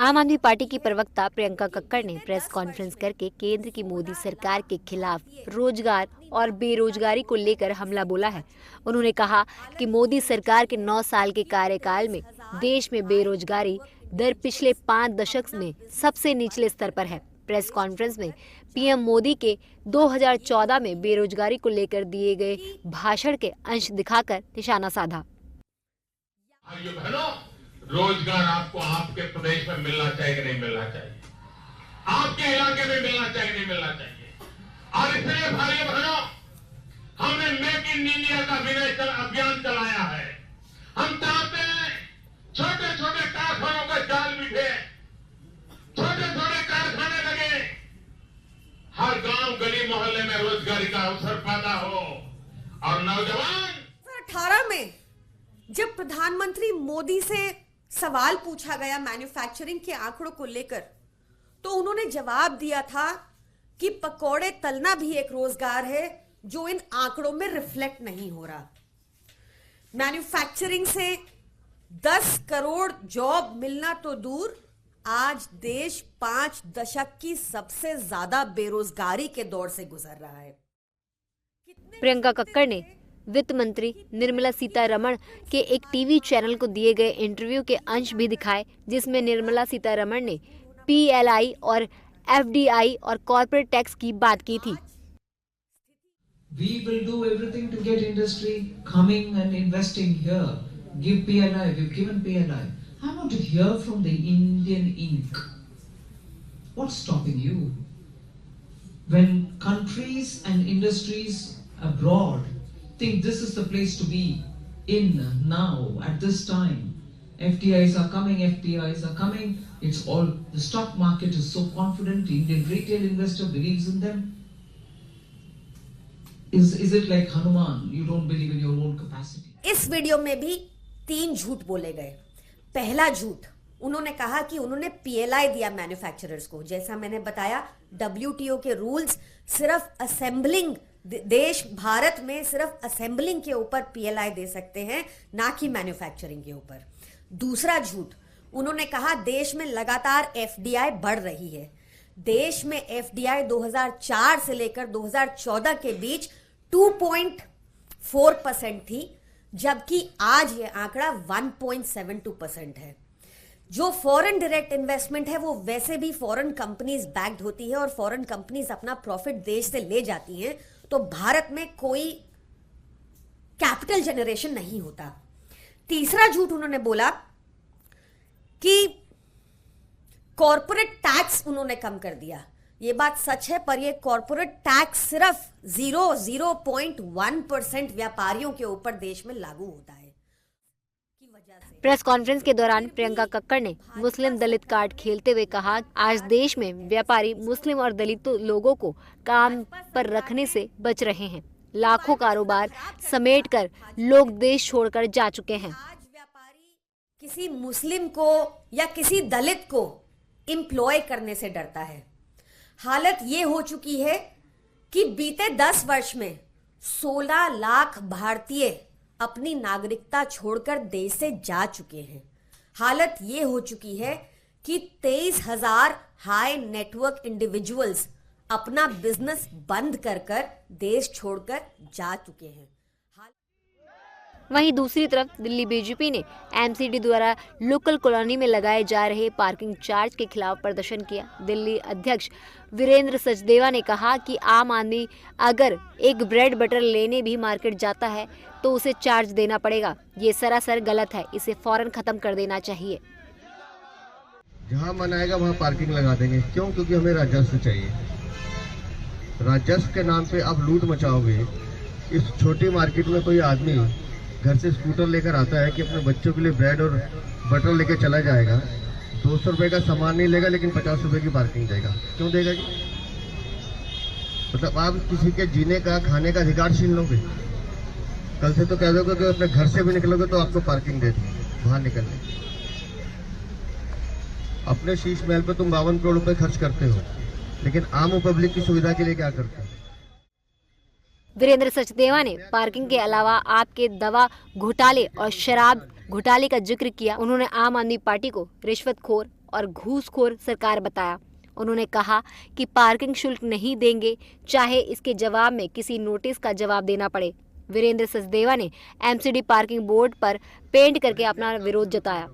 आम आदमी पार्टी की प्रवक्ता प्रियंका कक्कड़ ने प्रेस कॉन्फ्रेंस करके केंद्र की मोदी सरकार के खिलाफ रोजगार और बेरोजगारी को लेकर हमला बोला है। उन्होंने कहा कि मोदी सरकार के 9 साल के कार्यकाल में देश में बेरोजगारी दर पिछले 5 दशक में सबसे निचले स्तर पर है। प्रेस कॉन्फ्रेंस में पीएम मोदी के 2014 में बेरोजगारी को लेकर दिए गए भाषण के अंश दिखाकर निशाना साधा। रोजगार आपको आपके प्रदेश में मिलना चाहिए कि नहीं मिलना चाहिए, आपके इलाके में मिलना चाहिए नहीं मिलना चाहिए। और इसलिए भाइयों बहनों, हमने मेक इन इंडिया का विजय अभियान चलाया है। हम चाहते हैं छोटे छोटे कारखानों का जाल बिछे, छोटे छोटे कारखाने लगे, हर गांव गली मोहल्ले में रोजगारी का अवसर पैदा हो और नौजवान। 2018 में जब प्रधानमंत्री मोदी से सवाल पूछा गया मैन्युफैक्चरिंग के आंकड़ों को लेकर, तो उन्होंने जवाब दिया था कि पकौड़े तलना भी एक रोजगार है जो इन आंकड़ों में रिफ्लेक्ट नहीं हो रहा। मैन्युफैक्चरिंग से 10 करोड़ जॉब मिलना तो दूर, आज देश 5 दशक की सबसे ज्यादा बेरोजगारी के दौर से गुजर रहा है। प्रियंका कक्कड़ ने वित्त मंत्री निर्मला सीतारमण के एक टीवी चैनल को दिए गए इंटरव्यू के अंश भी दिखाए, जिसमें निर्मला सीतारमण ने पीएलआई और एफडीआई और कॉर्पोरेट टैक्स की बात की थी। We will do everything to get industry coming and investing here. Give PLI. We've given PLI. I want to hear from the Indian Inc. What's stopping you? When countries and industries abroad think this is the place to be in now at this time, FDIs are coming, it's all, the stock market is so confident, the Indian retail investor believes in them. Is it like Hanuman, you don't believe in your own capacity? इस video में भी 3 झूठ बोले गए। पहला झूठ, उन्होंने कहा कि उन्होंने पीएलआई दिया मैन्युफैक्चरर्स को। जैसा मैंने बताया, WTO के रूल्स सिर्फ असेंबलिंग, देश भारत में सिर्फ असेंबलिंग के ऊपर पीएलआई दे सकते हैं, ना कि मैन्युफैक्चरिंग के ऊपर। दूसरा झूठ, उन्होंने कहा देश में लगातार एफडीआई बढ़ रही है। देश में एफडीआई 2004 से लेकर 2014 के बीच 2.4% थी, जबकि आज यह आंकड़ा 1.72% है। जो फॉरेन डायरेक्ट इन्वेस्टमेंट है वो वैसे भी फॉरेन कंपनीज बैक्ड होती है और फॉरेन कंपनीज अपना प्रॉफिट देश से ले जाती हैं, तो भारत में कोई कैपिटल जनरेशन नहीं होता। तीसरा झूठ उन्होंने बोला कि कॉर्पोरेट टैक्स उन्होंने कम कर दिया। ये बात सच है, पर ये कॉर्पोरेट टैक्स सिर्फ 0.1% व्यापारियों के ऊपर देश में लागू होता है। प्रेस कॉन्फ्रेंस के दौरान प्रियंका कक्कड़ ने मुस्लिम दलित कार्ड खेलते हुए कहा, आज देश में व्यापारी मुस्लिम और दलित लोगों को काम पर रखने से बच रहे हैं। लाखों कारोबार समेटकर लोग देश छोड़कर जा चुके हैं। आज व्यापारी किसी मुस्लिम को या किसी दलित को एम्प्लॉय करने से डरता है। हालत ये हो चुकी है कि बीते 10 वर्ष में 16 लाख भारतीय अपनी नागरिकता छोड़कर देश से जा चुके हैं। हालत ये हो चुकी है कि 23,000 हाई नेटवर्क इंडिविजुअल्स अपना बिजनेस बंद कर देश छोड़कर जा चुके हैं। वहीं दूसरी तरफ दिल्ली बीजेपी ने एमसीडी द्वारा लोकल कॉलोनी में लगाए जा रहे पार्किंग चार्ज के खिलाफ प्रदर्शन किया। दिल्ली अध्यक्ष वीरेंद्र सचदेवा ने कहा कि आम आदमी अगर एक ब्रेड बटर लेने भी मार्केट जाता है तो उसे चार्ज देना पड़ेगा। ये सरासर गलत है, इसे फौरन खत्म कर देना चाहिए। जहाँ मन आएगा वहाँ पार्किंग लगा देंगे। क्यों? क्योंकि हमें राजस्व चाहिए। राजस्व के नाम पे आप लूट मचाओगे। इस छोटी मार्केट में कोई आदमी घर से स्कूटर लेकर आता है कि अपने बच्चों के लिए ब्रेड और बटर लेकर चला जाएगा, 200 रुपये का सामान नहीं लेगा लेकिन 50 रुपये की पार्किंग देगा। क्यों देगा जी? मतलब आप किसी के जीने का, खाने का अधिकार छीन लोगे। कल से तो कह दोगे कि अपने घर से भी निकलोगे तो आपको पार्किंग दे दी बाहर निकलने। अपने शीश महल पे तुम 52 करोड़ रुपए खर्च करते हो, लेकिन आम पब्लिक की सुविधा के लिए क्या करते हो? वीरेंद्र सचदेवा ने पार्किंग के अलावा आपके दवा घोटाले और शराब घोटाले का जिक्र किया। उन्होंने आम आदमी पार्टी को रिश्वतखोर, और घूसखोर सरकार बताया। उन्होंने कहा कि पार्किंग शुल्क नहीं देंगे, चाहे इसके जवाब में किसी नोटिस का जवाब देना पड़े। वीरेंद्र सचदेवा ने एमसीडी पार्किंग बोर्ड पर पेंट करके अपना विरोध जताया।